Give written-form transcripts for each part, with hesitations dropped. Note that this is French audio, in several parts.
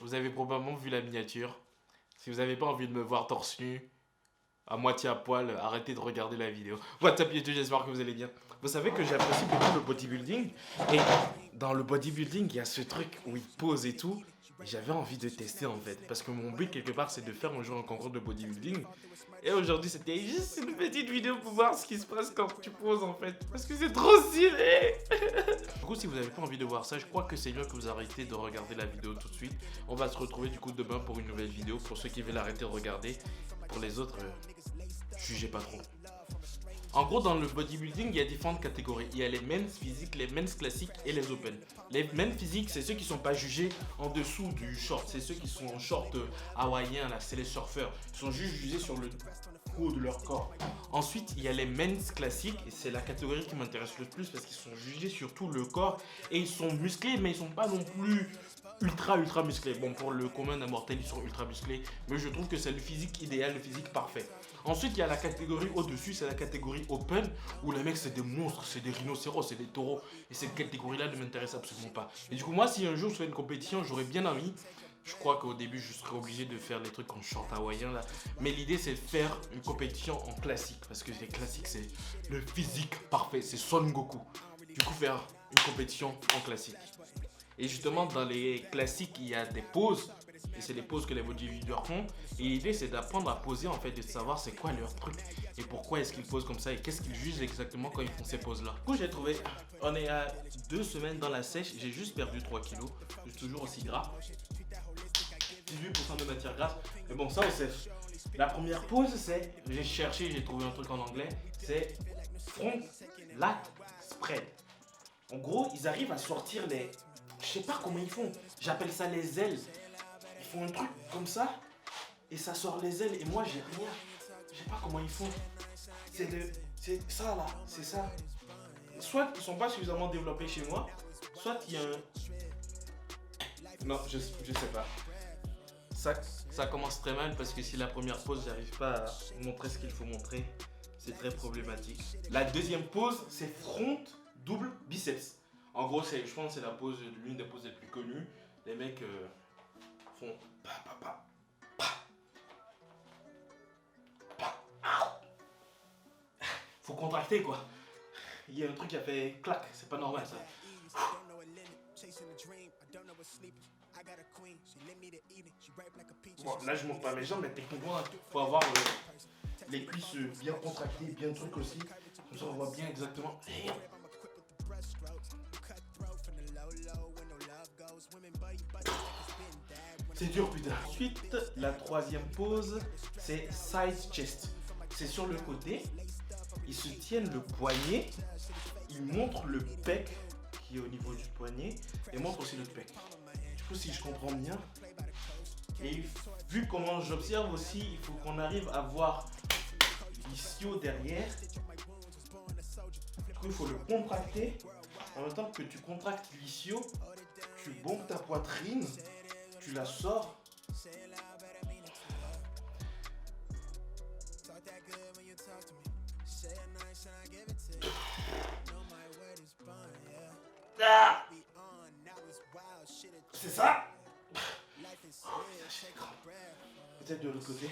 Vous avez probablement vu la miniature. Si vous n'avez pas envie de me voir torse nu, à moitié à poil, arrêtez de regarder la vidéo. What's up YouTube, j'espère que vous allez bien. Vous savez que j'apprécie beaucoup le bodybuilding. Et dans le bodybuilding, il y a ce truc où il pose et tout. Et j'avais envie de tester en fait. Parce que mon but quelque part, c'est de faire un jour un concours de bodybuilding. Et aujourd'hui, c'était juste une petite vidéo pour voir ce qui se passe quand tu poses en fait. Parce que c'est trop stylé. Du coup, si vous n'avez pas envie de voir ça, je crois que c'est mieux que vous arrêtez de regarder la vidéo tout de suite. On va se retrouver du coup demain pour une nouvelle vidéo. Pour ceux qui veulent arrêter de regarder. Pour les autres, jugez pas trop. En gros, dans le bodybuilding, il y a différentes catégories. Il y a les men's physiques, les men's classiques et les open. Les men's physiques, c'est ceux qui ne sont pas jugés en dessous du short. C'est ceux qui sont en short hawaïen, là, c'est les surfeurs. Ils sont juste jugés sur le haut de leur corps. Ensuite, il y a les men's classiques. Et c'est la catégorie qui m'intéresse le plus parce qu'ils sont jugés sur tout le corps. Et ils sont musclés, mais ils ne sont pas non plus ultra musclés. Bon, pour le commun des mortels, ils sont ultra musclés. Mais je trouve que c'est le physique idéal, le physique parfait. Ensuite, il y a la catégorie au-dessus, c'est la catégorie open, où les mecs, c'est des monstres, c'est des rhinocéros, c'est des taureaux. Et cette catégorie-là ne m'intéresse absolument pas. Et du coup, moi, si un jour je fais une compétition, j'aurais bien envie. Je crois qu'au début, je serais obligé de faire les trucs en short hawaïen, là. Mais l'idée, c'est de faire une compétition en classique. Parce que les classiques, c'est le physique parfait, c'est Son Goku. Du coup, faire une compétition en classique. Et justement, dans les classiques, il y a des poses. Et c'est les poses que les bodybuilders font. Et l'idée, c'est d'apprendre à poser, en fait, de savoir c'est quoi leur truc. Et pourquoi est-ce qu'ils posent comme ça. Et qu'est-ce qu'ils jugent exactement quand ils font ces poses-là. Du coup, j'ai trouvé, on est à 2 semaines dans la sèche. J'ai juste perdu 3 kilos. Je suis toujours aussi gras. 18% de matière grasse. Mais bon, ça, on sèche. La première pose, c'est, j'ai cherché, j'ai trouvé un truc en anglais. C'est front lat spread. En gros, ils arrivent à sortir les... Je sais pas comment ils font. J'appelle ça les ailes. Ils font un truc comme ça et ça sort les ailes et moi j'ai rien. Je sais pas comment ils font. C'est ça là, c'est ça. Soit ils sont pas suffisamment développés chez moi, soit il y a un... Non, je sais pas. Ça commence très mal parce que si la première pause j'arrive pas à montrer ce qu'il faut montrer, c'est très problématique. La deuxième pause, c'est front double biceps. En gros, je pense que c'est la pose, l'une des poses les plus connues. Les mecs font faut contracter quoi. Il y a un truc qui a fait clac, c'est pas normal ça. Bon, là je monte pas mes jambes, mais techniquement, il faut avoir les cuisses bien contractées, bien truc aussi. Comme ça on voit bien exactement. C'est dur putain. Ensuite, la troisième pose, c'est side chest. C'est sur le côté. Ils se tiennent le poignet. Ils montrent le pec qui est au niveau du poignet. Et montrent aussi le pec. Du coup, si je comprends bien. Et vu comment j'observe aussi, il faut qu'on arrive à voir l'ischio derrière. Du coup, il faut le contracter. En même temps que tu contractes l'ischio, tu bombes ta poitrine. Tu la sors. Ah, c'est ça. Oh, peut-être de l'autre côté.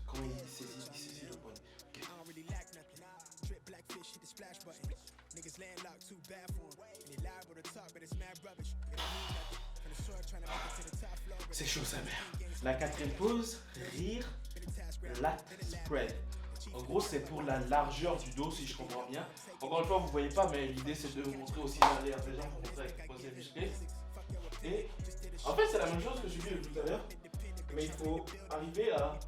Comment il saisit le poignet. Okay. C'est chaud sa mère. La quatrième pose, rire, lat spread. En gros, c'est pour la largeur du dos, si je comprends bien. Encore une fois, vous voyez pas, mais l'idée c'est de vous montrer aussi l'arrière des jambes pour montrer avec posé musclé. Et en fait, c'est la même chose que celui de tout à l'heure, mais il faut arriver à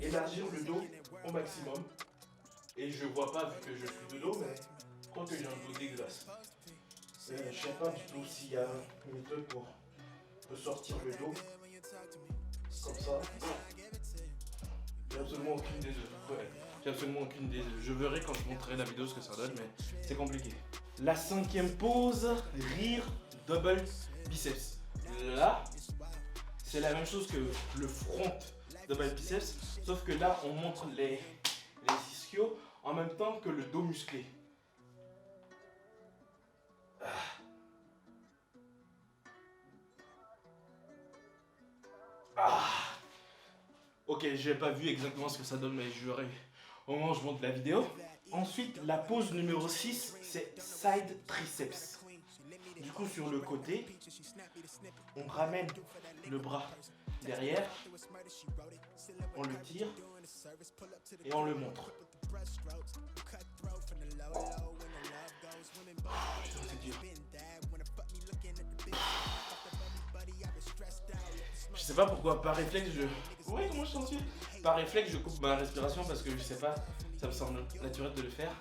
élargir le dos au maximum. Et je vois pas vu que je suis de dos, mais je crois que j'ai un dos dégueulasse. Je sais pas du tout s'il y a une méthode pour sortir le dos comme ça. J'ai absolument aucune idée de... Ouais, j'ai absolument aucune idée. Je verrai quand je montrerai la vidéo ce que ça donne, mais c'est compliqué. La cinquième pose, rire double biceps. Là, c'est la même chose que le front double biceps, sauf que là, on montre les ischios en même temps que le dos musclé. Ok, j'ai pas vu exactement ce que ça donne, mais je verrai au moment où je monte la vidéo. Ensuite, la pose numéro 6, c'est side triceps. Du coup, sur le côté, on ramène le bras derrière, on le tire et on le montre. Putain, c'est dur. Je sais pas pourquoi, par réflexe, ouais, comment je t'en suis. Par réflexe, je coupe ma respiration parce que je sais pas, ça me semble naturel de le faire.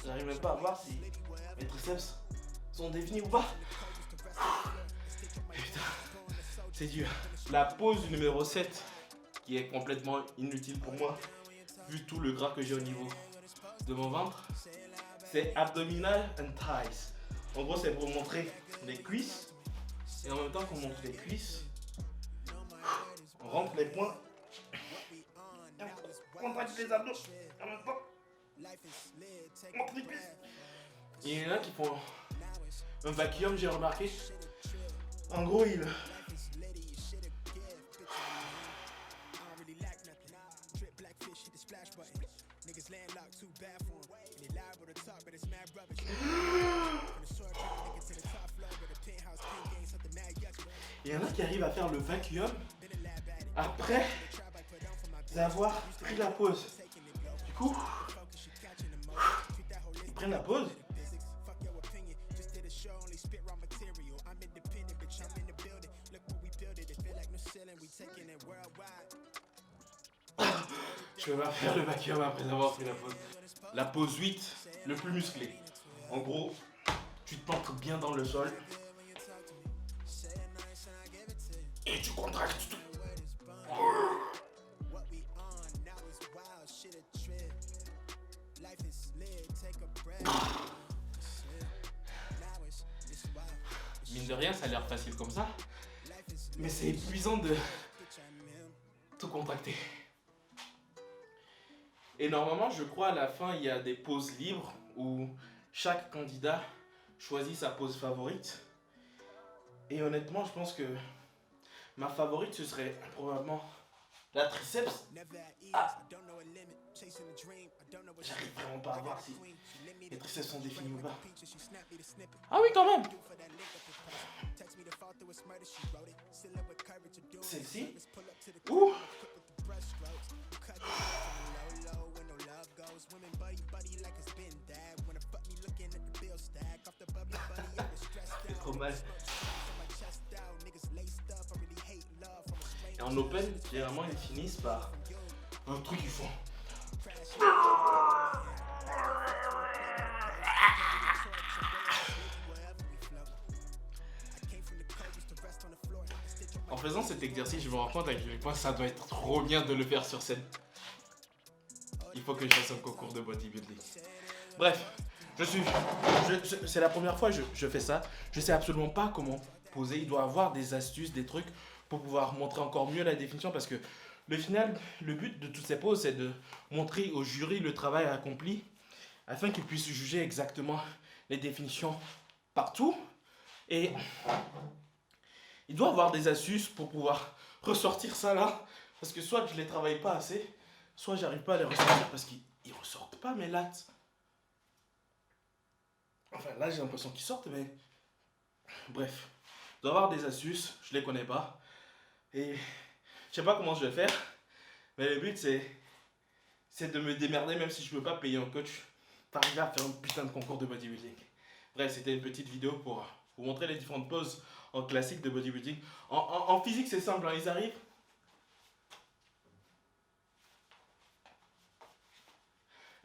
J'arrive même pas à voir si mes triceps sont définis ou pas. Putain, c'est dur. La pose numéro 7, qui est complètement inutile pour moi, vu tout le gras que j'ai au niveau de mon ventre, c'est abdominal and thighs. En gros, c'est pour montrer les cuisses. Et en même temps qu'on montre les cuisses, on rentre les poings. On contracte les abdos. En même temps, on montre les cuisses. Il y en a qui font un vacuum, j'ai remarqué. En gros, il... Il y en a qui arrivent à faire le vacuum après avoir pris la pause. Du coup, ils prennent la pause. Je vais pas faire le vacuum après avoir pris la pause. La pause 8, le plus musclé. En gros, tu te plantes bien dans le sol. Et tu contractes tout. Mine de rien, ça a l'air facile comme ça. Mais c'est épuisant de tout contracter. Et normalement, je crois à la fin, il y a des pauses libres où chaque candidat choisit sa pose favorite. Et honnêtement, je pense que ma favorite, ce serait probablement la triceps. Ah, j'arrive vraiment pas à voir si les triceps sont définis ou pas. Ah oui, quand même. Celle-ci. Ouh. C'est trop mal. Et en open, généralement, ils finissent par un truc qu'ils font. En faisant cet exercice, je me rends compte à quel point ça doit être trop bien de le faire sur scène. Il faut que je fasse un concours de bodybuilding. Bref, c'est la première fois que je fais ça. Je sais absolument pas comment poser. Il doit avoir des astuces, des trucs pour pouvoir montrer encore mieux la définition parce que le final, le but de toutes ces poses, c'est de montrer au jury le travail accompli afin qu'ils puissent juger exactement les définitions partout. Et il doit avoir des astuces pour pouvoir ressortir ça là parce que soit je les travaille pas assez, soit j'arrive pas à les ressortir parce qu'ils ressortent pas mes lats. Enfin là j'ai l'impression qu'ils sortent mais bref, il doit avoir des astuces, je les connais pas et je sais pas comment je vais faire mais le but c'est de me démerder même si je peux pas payer un coach pour arriver à faire un putain de concours de bodybuilding. Bref, c'était une petite vidéo pour vous montrer les différentes poses en classique de bodybuilding. En physique c'est simple, hein, ils arrivent.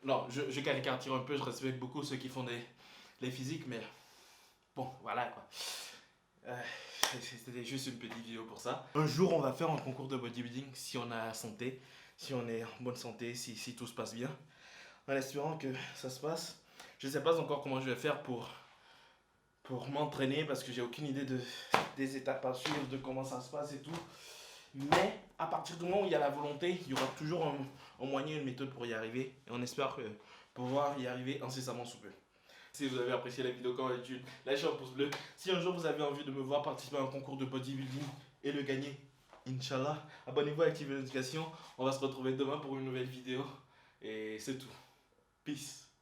Non, je caricature un peu, je respecte beaucoup ceux qui font les physiques, mais bon, voilà quoi. C'était juste une petite vidéo pour ça. Un jour, on va faire un concours de bodybuilding si on a la santé, si on est en bonne santé, si tout se passe bien. En espérant que ça se passe. Je ne sais pas encore comment je vais faire pour m'entraîner parce que j'ai aucune idée des étapes à suivre, de comment ça se passe et tout. Mais à partir du moment où il y a la volonté, il y aura toujours un moyen, une méthode pour y arriver. Et on espère pouvoir y arriver incessamment sous peu. Si vous avez apprécié la vidéo, comme d'habitude, lâchez un pouce bleu. Si un jour vous avez envie de me voir participer à un concours de bodybuilding et le gagner, Inch'Allah, abonnez-vous, activez les notifications. On va se retrouver demain pour une nouvelle vidéo. Et c'est tout. Peace.